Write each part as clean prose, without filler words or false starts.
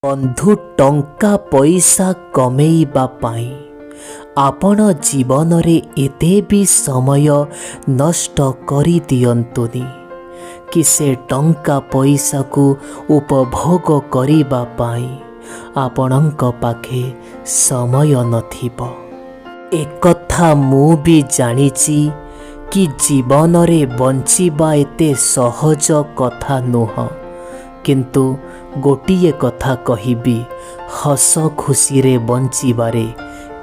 ବନ୍ଧୁ ଟଙ୍କା ପଇସା କମେଇବା ପାଇଁ ଆପଣ ଜୀବନରେ ଏତେ ବି ସମୟ ନଷ୍ଟ କରିଦିଅନ୍ତୁନି କି ସେ ଟଙ୍କା ପଇସାକୁ ଉପଭୋଗ କରିବା ପାଇଁ ଆପଣଙ୍କ ପାଖେ ସମୟ ନଥିବ। ଏକଥା ମୁଁ ବି ଜାଣିଛି କି ଜୀବନରେ ବଞ୍ଚିବା ଏତେ ସହଜ କଥା ନୁହଁ, କିନ୍ତୁ ଗୋଟିଏ କଥା କହିବି, ହସ ଖୁସିରେ ବଞ୍ଚିବାରେ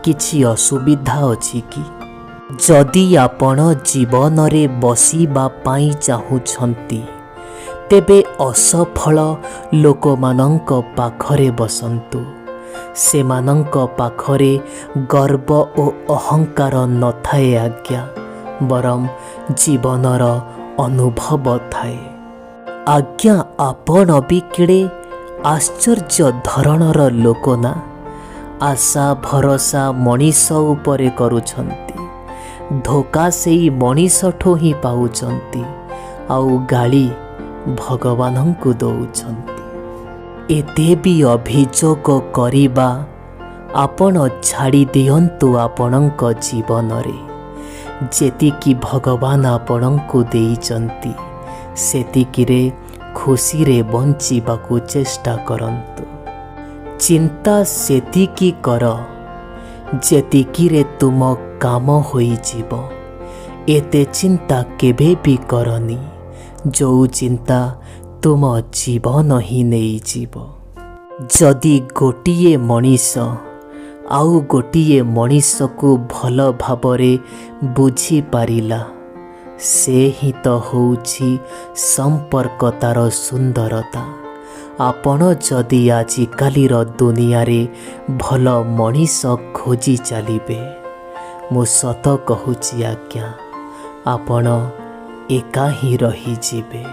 କିଛି ଅସୁବିଧା ଅଛି କି? ଯଦି ଆପଣ ଜୀବନରେ ବସିବା ପାଇଁ ଚାହୁଁଛନ୍ତି, ତେବେ ଅସଫଳ ଲୋକମାନଙ୍କ ପାଖରେ ବସନ୍ତୁ। ସେମାନଙ୍କ ପାଖରେ ଗର୍ବ ଓ ଅହଙ୍କାର ନଥାଏ ଆଜ୍ଞା, ବରଂ ଜୀବନର ଅନୁଭବ ଥାଏ। ଆଜ୍ଞା, ଆପଣ ବି କେଡ଼େ ଆଶ୍ଚର୍ଯ୍ୟ ଧରଣର ଲୋକ ନା? ଆଶା ଭରସା ମଣିଷ ଉପରେ କରୁଛନ୍ତି, ଧୋକା ସେଇ ମଣିଷଠୁ ହିଁ ପାଉଛନ୍ତି, ଆଉ ଗାଳି ଭଗବାନଙ୍କୁ ଦଉଛନ୍ତି। ଏତେ ବି ଅଭିଯୋଗ କରିବା ଆପଣ ଛାଡ଼ି ଦିଅନ୍ତୁ। ଆପଣଙ୍କ ଜୀବନରେ ଯେତିକି ଭଗବାନ ଆପଣଙ୍କୁ ଦେଇଛନ୍ତି, ସେତିକିରେ ଖୁସିରେ ବଞ୍ଚିବାକୁ ଚେଷ୍ଟା କରନ୍ତୁ। ଚିନ୍ତା ସେତିକି କର ଯେତିକିରେ ତୁମ କାମ ହୋଇଯିବ। ଏତେ ଚିନ୍ତା କେବେ ବି କରନି ଯେଉଁ ଚିନ୍ତା ତୁମ ଜୀବନ ହିଁ ନେଇଯିବ। ଯଦି ଗୋଟିଏ ମଣିଷ ଆଉ ଗୋଟିଏ ମଣିଷକୁ ଭଲ ଭାବରେ ବୁଝିପାରିଲା, ସେ ହିଁ ତ ହେଉଛି ସମ୍ପର୍କତାର ସୁନ୍ଦରତା। ଆପଣ ଯଦି ଆଜିକାଲିର ଦୁନିଆରେ ଭଲ ମଣିଷ ଖୋଜି ଚାଲିବେ, ମୁଁ ସତ କହୁଛି ଆଜ୍ଞା, ଆପଣ ଏକା ହିଁ ରହିଯିବେ।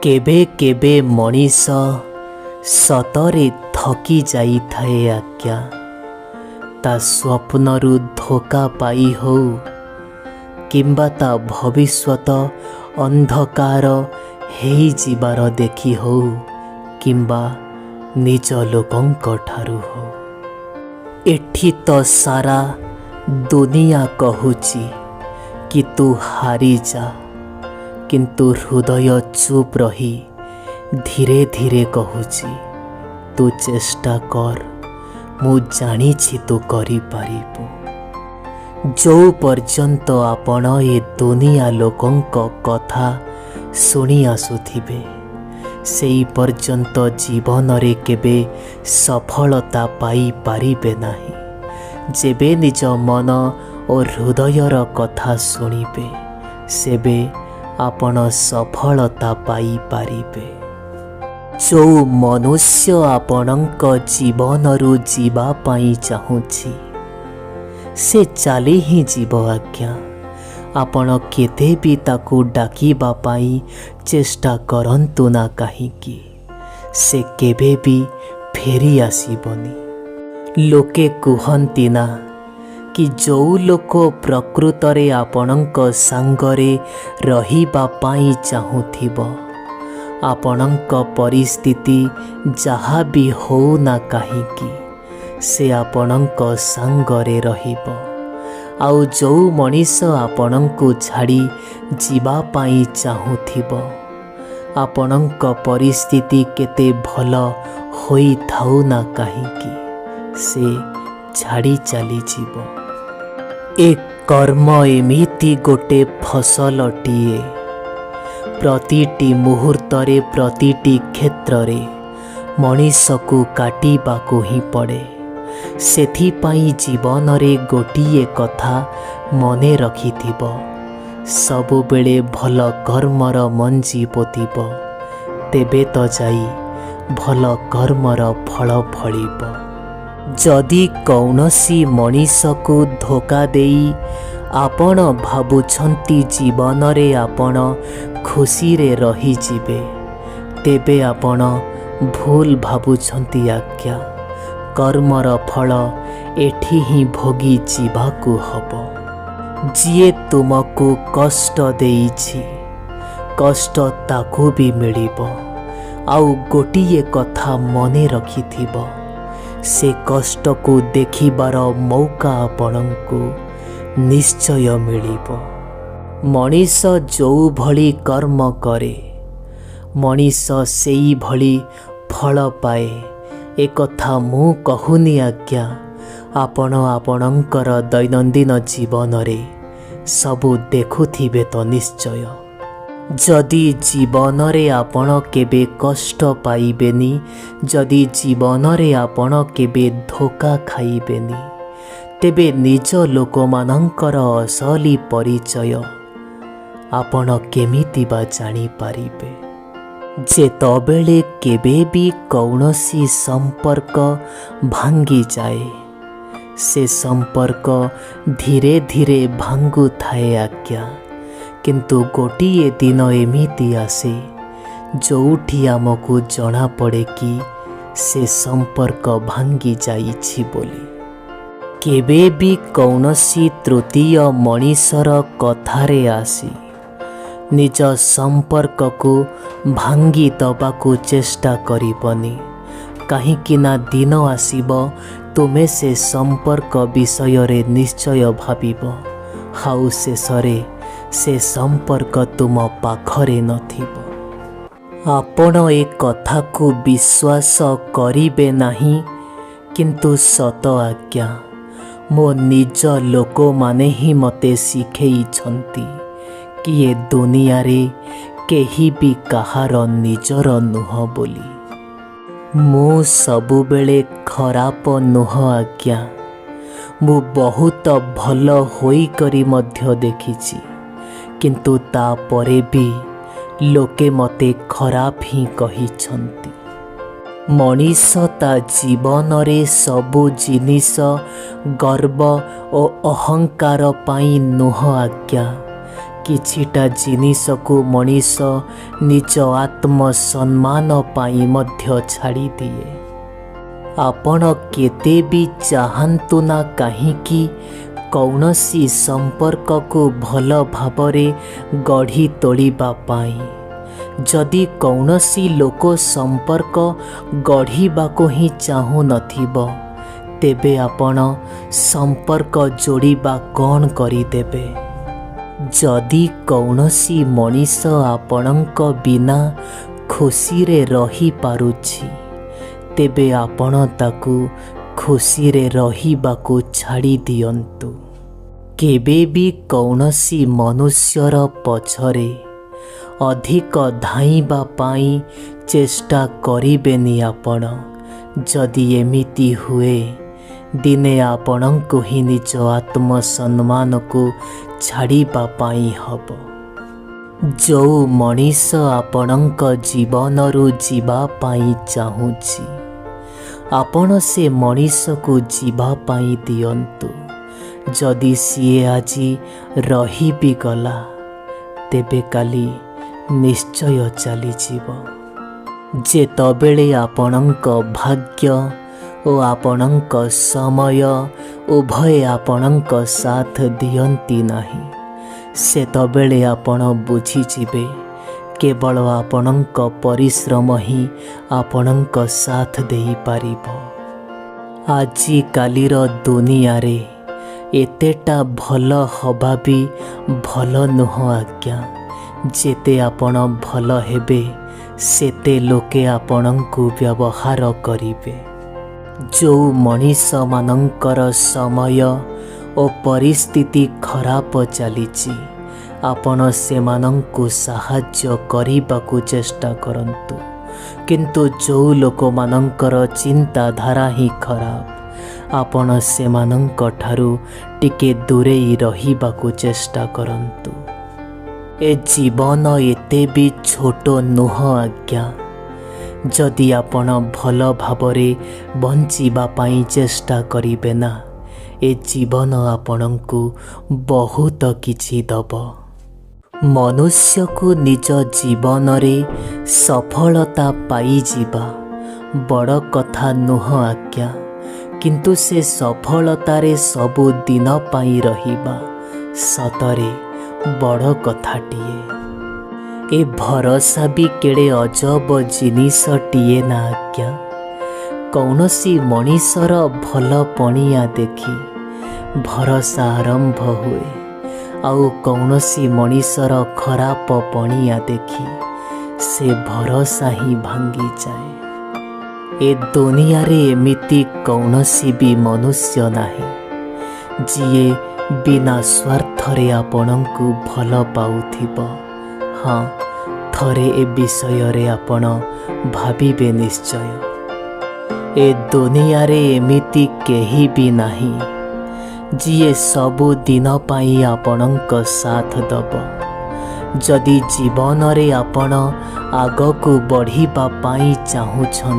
କେବେ କେବେ ମଣିଷ ସତରେ ଥକି ଯାଇଥାଏ ଆଜ୍ଞା। ତା ସ୍ୱପ୍ନରୁ ଧୋକା ପାଇ ହଉ କିମ୍ବା ତା ଭବିଷ୍ୟତ ଅନ୍ଧକାର ହେଇଯିବାର ଦେଖି ହଉ କିମ୍ବା ନିଜ ଲୋକଙ୍କ ଠାରୁ ହଉ। ଏଠି ତ ସାରା ଦୁନିଆ କହୁଛି କି ତୁ ହାରିଯା, କିନ୍ତୁ ହୃଦୟ ଚୁପ୍ ରହି ଧୀରେ ଧୀରେ କହୁଛି, ତୁ ଚେଷ୍ଟା କର, ମୁଁ ଜାଣିଛି ତୁ କରିପାରିବୁ। ଯେଉଁ ପର୍ଯ୍ୟନ୍ତ ଆପଣ ଏ ଦୁନିଆ ଲୋକଙ୍କ କଥା ଶୁଣି ଆସୁଥିବେ, ସେହି ପର୍ଯ୍ୟନ୍ତ ଜୀବନରେ କେବେ ସଫଳତା ପାଇପାରିବେ ନାହିଁ। ଯେବେ ନିଜ ମନ ଓ ହୃଦୟର କଥା ଶୁଣିବେ, ସେବେ ଆପଣ ସଫଳତା ପାଇପାରିବେ। ଯେଉଁ ମନୁଷ୍ୟ ଆପଣଙ୍କ ଜୀବନରୁ ଯିବା ପାଇଁ ଚାହୁଁଛି, ସେ ଚାଲି ହିଁ ଯିବ ଆଜ୍ଞା। ଆପଣ କେତେ ବି ତାକୁ ଡାକିବା ପାଇଁ ଚେଷ୍ଟା କରନ୍ତୁ ନା କାହିଁକି, ସେ କେବେ ବି ଫେରି ଆସିବନି। ଲୋକେ କୁହନ୍ତି ନା କି ଯେଉଁ ଲୋକ ପ୍ରକୃତରେ ଆପଣଙ୍କ ସାଙ୍ଗରେ ରହିବା ପାଇଁ ଚାହୁଁଥିବ, ଆପଣଙ୍କ ପରିସ୍ଥିତି ଯାହା ବି ହଉ ନା କାହିଁକି, ସେ ଆପଣଙ୍କ ସାଙ୍ଗରେ ରହିବ। ଆଉ ଯେଉଁ ମଣିଷ ଆପଣଙ୍କୁ ଛାଡ଼ି ଯିବା ପାଇଁ ଚାହୁଁଥିବ, ଆପଣଙ୍କ ପରିସ୍ଥିତି କେତେ ଭଲ ହୋଇଥାଉ ନା କାହିଁକି, ସେ ଛାଡ଼ି ଚାଲିଯିବ। ଏ କର୍ମ ଏମିତି ଗୋଟେ ଫସଲଟିଏ, ପ୍ରତିଟି ମୁହୂର୍ତ୍ତରେ ପ୍ରତିଟି କ୍ଷେତ୍ରରେ ମଣିଷକୁ କାଟିବାକୁ ହିଁ ପଡ଼େ। ସେଥିପାଇଁ ଜୀବନରେ ଗୋଟିଏ କଥା ମନେ ରଖିଥିବ, ସବୁବେଳେ ଭଲ କର୍ମର ମଞ୍ଜି ପୋତିବ, ତେବେ ତ ଯାଇ ଭଲ କର୍ମର ଫଳ ଫଳିବ। ଯଦି କୌଣସି ମଣିଷକୁ ଧୋକା ଦେଇ ଆପଣ ଭାବୁଛନ୍ତି ଜୀବନରେ ଆପଣ ଖୁସିରେ ରହିଯିବେ, ତେବେ ଆପଣ ଭୁଲ ଭାବୁଛନ୍ତି ଆଜ୍ଞା। କର୍ମର ଫଳ ଏଠି ହିଁ ଭୋଗି ଯିବାକୁ ହବ। ଯିଏ ତୁମକୁ କଷ୍ଟ ଦେଇଛି, କଷ୍ଟ ତାକୁ ବି ମିଳିବ। आउ गोटिए कथा मने रखिथिबो, से कष्ट को देखिबार मौका आपणको निश्चय मिलिबो। मनीष जो भली कर्म करे मनीष सेई भली फल पाए, एक कथा मु कहूनी आज्ञा। आपण आपणकर दैनंदिन जीवन रे सबु देखुथिबे तो निश्चय। जदि जीवन रे आपण केबे कष्ट पाइबेनी, जदि जीवन रे आपण केबे धोखा खाइबेनी, तेबे निज लोक मानंकर असली परिचय आपण केमिति बा जानी पारिबे। जेतबेले केबे भी कौनसी संपर्क भांगी जाए, से संपर्क धीरे धीरे भांगु थाए आज्ञा। किंतु गोटिए दिन एमिति आसे जोठी आमको जना पड़े कि से संपर्क भांगी जाइछि बोली। केबे भी कौनसी तृतीय मनीषर कथारे आसी निज संपर्क को भांगी दबाकू चेष्टा करिबनी, काहींकि ना दिन आसीबो तुमे से संपर्क विषय रे निश्चय भाबिबो, हाउ शेषरे से संपर्क तुम पाखरे नथिबो। आपण ए कथा को विश्वास करिबे नाही, किंतु सत आज्ञा मो निज लोक माने ही मते शिखेई छंती कि ये दुनिया रे केही भी कहार निजर नुह बोली। मु सबु बेले खराप नुह आज्ञा। मु बहुत भल होई करी मध्य देखिछि, किंतु ता परे भी लोके मते खराप ही कही छंती। मनीष ता जीवन रे सबु जिनिस गर्व और अहंकार पाई नुह आज्ञा। किछिटा जिनिस को मनीष निज आत्म सम्मान पाई मध्य छाड़ी दिए। आपण केते भी चाहंतु ना काहींकि कौनसी संपर्क को भल भावरे गढ़ी तोलिबा पाई। जदि कौनसी लोक संपर्क गढ़ीबाको ही चाहू नथिबो, तेबे आपण संपर्क जोड़िबा कौन करिदेबे। जदि कौनसी मनीष आपणक बिना खुशी रे रही पारुछि, तेबे आपण ताकू खुशी रे रहिबाकू छाड़ी दियंतु। केबे भी कौनसी मनुष्यर पछरे अधिक धाइबा पाई चेष्टा करिबेनी आपण। जदि एमिति हुए, दिने आपणको ही निज आत्म सम्मान को छाड़िबा पाई हब। जो मनीष आपणक जीवनरु जीवा पाई चाहूछि, आपण से मनीष को जीवा पाई दियंतु। जदि सीए आजी रही भी गला, तेबे काली निश्चय चली जीव। जेतबेले आपणक भाग्य और आपणक समय उभय आपणक साथ दियंती नाही, सेतबेले आपण बुझीजिबे केवल आपणक परिश्रम ही आपणक साथ देई पारिबो। आजी कालीर दुनिया रे एतेटा भल हवा भी भल नुह आज्ञा। जेते आपण भल हेबे, सेते लोके आपणको व्यवहार करिबे। जो मनीष मानंकर समय और परिस्थिति खराब चलीची, आपण सेमानंकु साहाय्य करिबाकू चेष्टा करंतु। किंतु जो लोक मानंकर चिंताधारा ही खराब, आपण सेमानंक ठारू टिके दूरेई रहिबाकू चेष्टा करंतु। ए जीवन एते भी छोट नुह आज्ञा। जदि आपण भल भावरे बंचिबा पाई चेष्टा करिबे ना, ए जीवन आपणको बहुत किछि दब। मनुष्य को निज जीवन रे सफलता पाई जीवा बड़ कथा नुह आज्ञा। किंतु से सफलता रे सबु दिन पाई रहिबा सतरे बड़ कथाटिए। ए भरोसा भी केड़े अजब जिनिसटिए ना आज्ञा। कौनसी मनीषर भल पणिया देखी भरोसा आरंभ हुए, आउ कौनसी मनीषर खराब पणिया देखी से भरोसा ही भांगी जाए। ए दुनिया रे एमिति कौनसी भी मनुष्य नाही जिए बिना स्वार्थरे आपणଙ୍କୁ भल पाउथिबो। हाँ, थरे ए विषय रे आपण भाबिबे निश्चय। ए दुनिया रे एमिति केही भी नाही जिए सबु दिन पाई आपणଙ୍କ साथ दब। जदि जीवन रे आपण आगकू बढ़िबा पाई चाहुछन